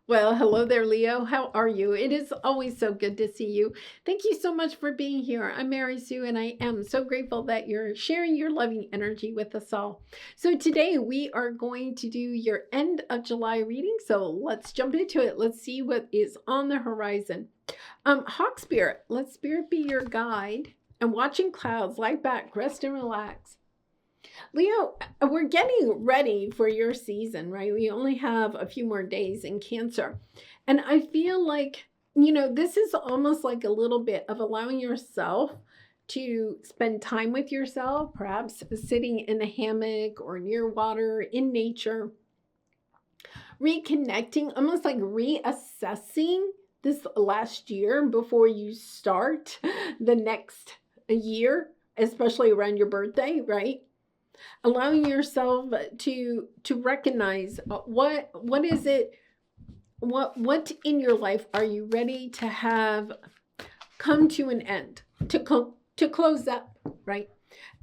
Well, hello there, Leo. How are you? It is always so good to see you. Thank you so much for being here. I'm Mary Sue, and I am so grateful that you're sharing your loving energy with us all. So, today we are going to do your end of July reading. So, let's jump into it. Let's see what is on the horizon. Hawk Spirit, let Spirit be your guide. And watching clouds, lie back, rest, and relax. Leo, we're getting ready for your season, right? We only have a few more days in Cancer. And I feel like, this is almost like a little bit of allowing yourself to spend time with yourself, perhaps sitting in a hammock or near water in nature, reconnecting, almost like reassessing this last year before you start the next year, especially around your birthday, right? Allowing yourself to recognize what is it, what in your life are you ready to have come to an end, to close up, right?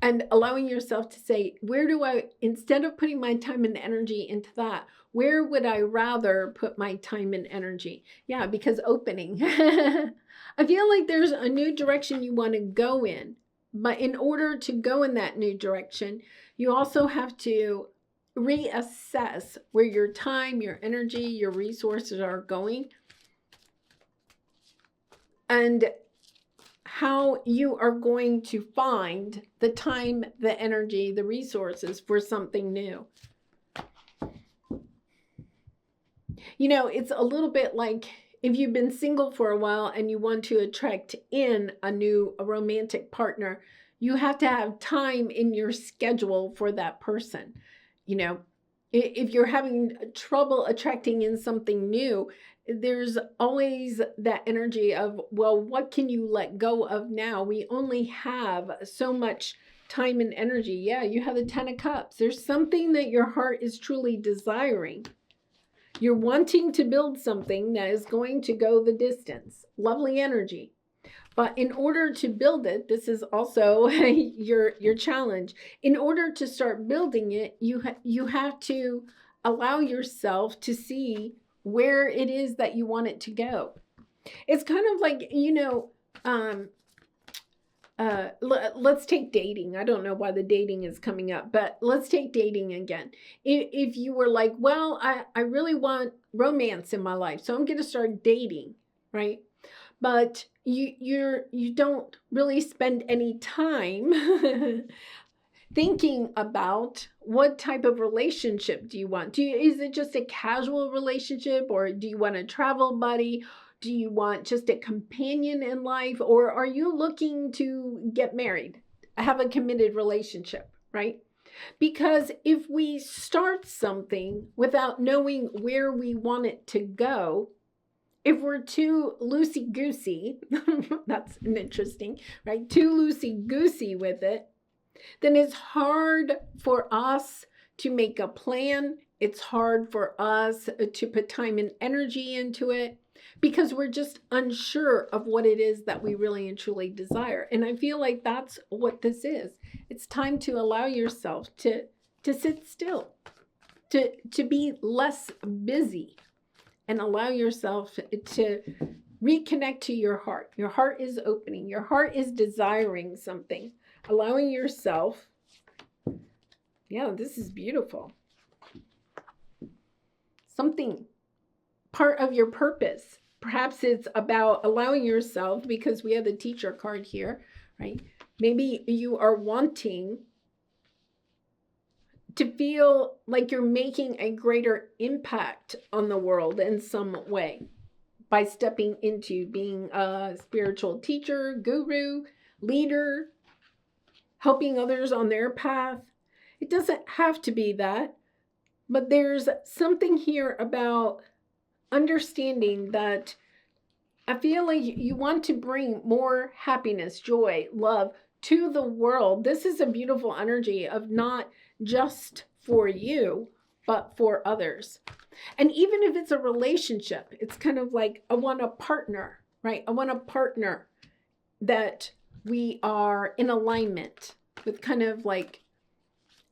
And allowing yourself to say, where do I, instead of putting my time and energy into that, where would I rather put my time and energy? Yeah, because opening. I feel like there's a new direction you want to go in. But in order to go in that new direction, you also have to reassess where your time, your energy, your resources are going, and how you are going to find the time, the energy, the resources for something new. It's a little bit like if you've been single for a while and you want to attract in a romantic partner, you have to have time in your schedule for that person. If you're having trouble attracting in something new, there's always that energy of, well, what can you let go of now? We only have so much time and energy. Yeah, you have the 10 of Cups. There's something that your heart is truly desiring. You're wanting to build something that is going to go the distance. Lovely energy. But in order to build it, this is also your challenge. In order to start building it, you have to allow yourself to see where it is that you want it to go. It's kind of like, let's take dating. I don't know why the dating is coming up, but let's take dating again. If you were like, well, I really want romance in my life, so I'm going to start dating, right? But you don't really spend any time thinking about what type of relationship do you want. Is it just a casual relationship, or do you want a travel buddy? Do you want just a companion in life, or are you looking to get married, have a committed relationship, right? Because if we start something without knowing where we want it to go, if we're too loosey-goosey, that's interesting, right? Too loosey-goosey with it, then it's hard for us to make a plan. It's hard for us to put time and energy into it because we're just unsure of what it is that we really and truly desire. And I feel like that's what this is. It's time to allow yourself to sit still, to be less busy, and allow yourself to reconnect to your heart. Your heart is opening. Your heart is desiring something. Allowing yourself, yeah, this is beautiful. Something, part of your purpose. Perhaps it's about allowing yourself, because we have the teacher card here, right? Maybe you are wanting to feel like you're making a greater impact on the world in some way by stepping into being a spiritual teacher, guru, leader, helping others on their path. It doesn't have to be that, but there's something here about understanding that I feel like you want to bring more happiness, joy, love to the world. This is a beautiful energy of not just for you, but for others. And even if it's a relationship, it's kind of like, I want a partner, right? I want a partner that we are in alignment with, kind of like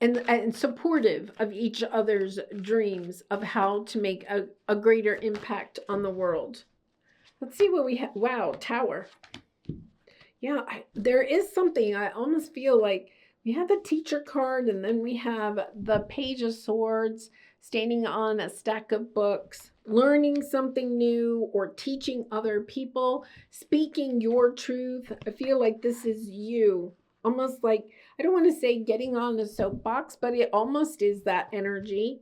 and supportive of each other's dreams of how to make a greater impact on the world. Let's see what we have. Wow, Tower. Yeah, there is something. I almost feel like we have the teacher card, and then we have the Page of Swords standing on a stack of books, learning something new or teaching other people, speaking your truth. I feel like this is you. Almost like, I don't want to say getting on a soapbox, but it almost is that energy.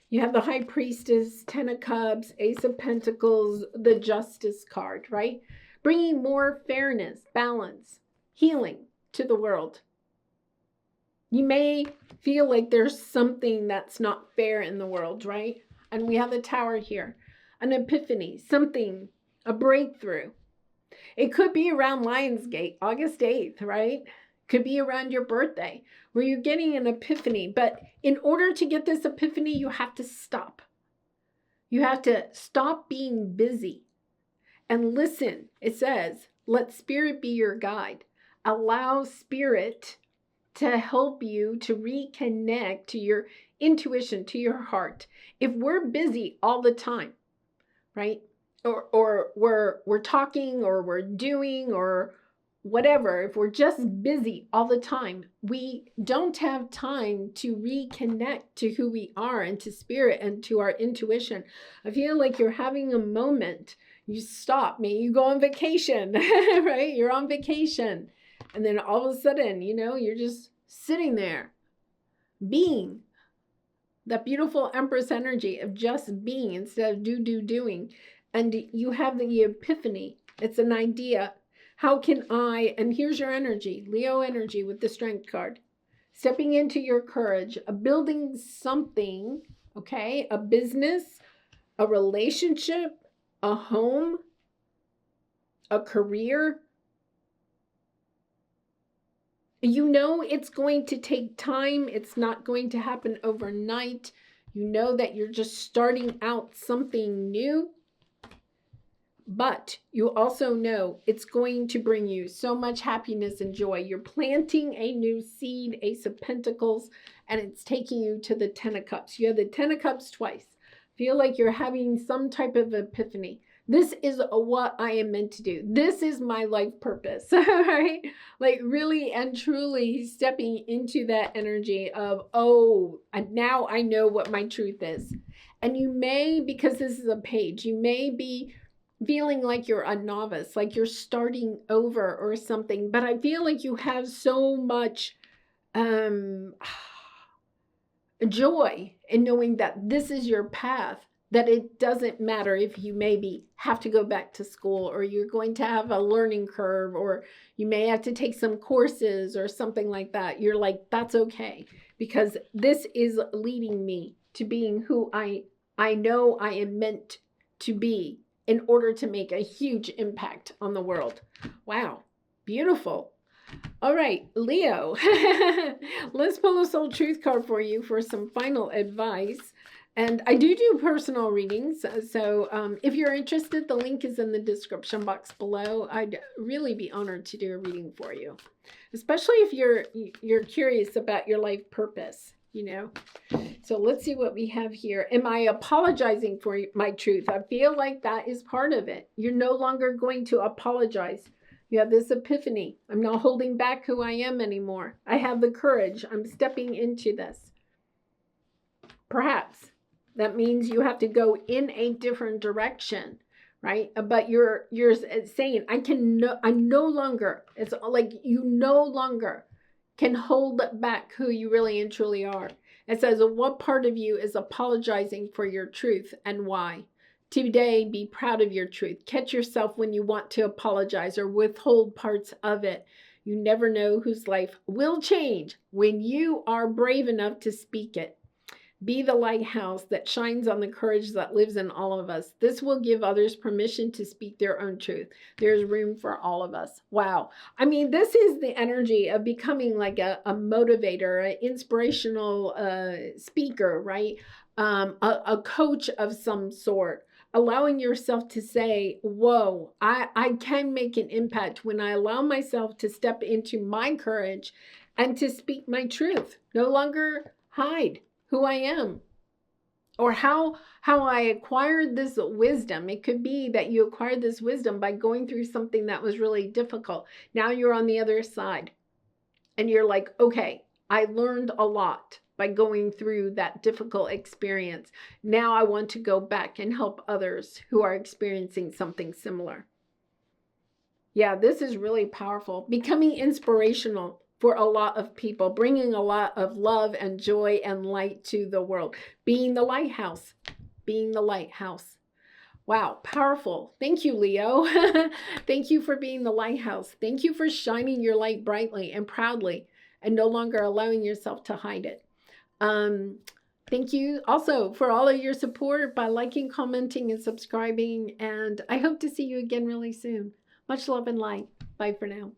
You have the High Priestess, Ten of Cups, Ace of Pentacles, the Justice card, right? Bringing more fairness, balance, healing to the world. You may feel like there's something that's not fair in the world, right? And we have the Tower here. An epiphany, something, a breakthrough. It could be around Lionsgate, August 8th, right? Could be around your birthday where you're getting an epiphany. But in order to get this epiphany, you have to stop. You have to stop being busy and listen. It says, let spirit be your guide. Allow spirit to help you to reconnect to your intuition, to your heart. If we're busy all the time, right? Or we're talking or we're doing or whatever, if we're just busy all the time, we don't have time to reconnect to who we are and to spirit and to our intuition. I feel like you're having a moment. You stop, maybe you go on vacation, right? You're on vacation. And then all of a sudden, you're just sitting there being. That beautiful Empress energy of just being instead of doing. And you have the epiphany. It's an idea. How can I, and here's your energy, Leo energy with the Strength card. Stepping into your courage, building something, okay? A business, a relationship, a home, a career. It's going to take time. It's not going to happen overnight. You know that you're just starting out something new. But you also know it's going to bring you so much happiness and joy. You're planting a new seed, Ace of Pentacles, and it's taking you to the Ten of Cups. You have the Ten of Cups twice. Feel like you're having some type of epiphany. This is what I am meant to do. This is my life purpose, right? Like really and truly stepping into that energy of, now I know what my truth is. And you may, because this is a page, you may be feeling like you're a novice, like you're starting over or something. But I feel like you have so much joy in knowing that this is your path, that it doesn't matter if you maybe have to go back to school or you're going to have a learning curve or you may have to take some courses or something like that. You're like, that's okay, because this is leading me to being who I know I am meant to be in order to make a huge impact on the world. Wow, beautiful. All right, Leo, let's pull a soul truth card for you for some final advice. And I do personal readings. So if you're interested, the link is in the description box below. I'd really be honored to do a reading for you, especially if you're curious about your life purpose. So let's see what we have here. Am I apologizing for my truth? I feel like that is part of it. You're no longer going to apologize. You have this epiphany. I'm not holding back who I am anymore. I have the courage. I'm stepping into this. Perhaps that means you have to go in a different direction, right? But you're saying, I no longer, it's like you no longer can hold back who you really and truly are. It says, what part of you is apologizing for your truth and why? Today, be proud of your truth. Catch yourself when you want to apologize or withhold parts of it. You never know whose life will change when you are brave enough to speak it. Be the lighthouse that shines on the courage that lives in all of us. This will give others permission to speak their own truth. There's room for all of us. Wow. I mean, this is the energy of becoming like a motivator, an inspirational speaker, right? A coach of some sort. Allowing yourself to say, whoa, I can make an impact when I allow myself to step into my courage and to speak my truth, no longer hide who I am or how I acquired this wisdom. It could be that you acquired this wisdom by going through something that was really difficult. Now you're on the other side and you're like, okay, I learned a lot by going through that difficult experience. Now I want to go back and help others who are experiencing something similar. Yeah, this is really powerful. Becoming inspirational for a lot of people, bringing a lot of love and joy and light to the world. Being the lighthouse. Being the lighthouse. Wow, powerful. Thank you, Leo. Thank you for being the lighthouse. Thank you for shining your light brightly and proudly and no longer allowing yourself to hide it. Thank you also for all of your support by liking, commenting, and subscribing. And I hope to see you again really soon. Much love and light. Bye for now.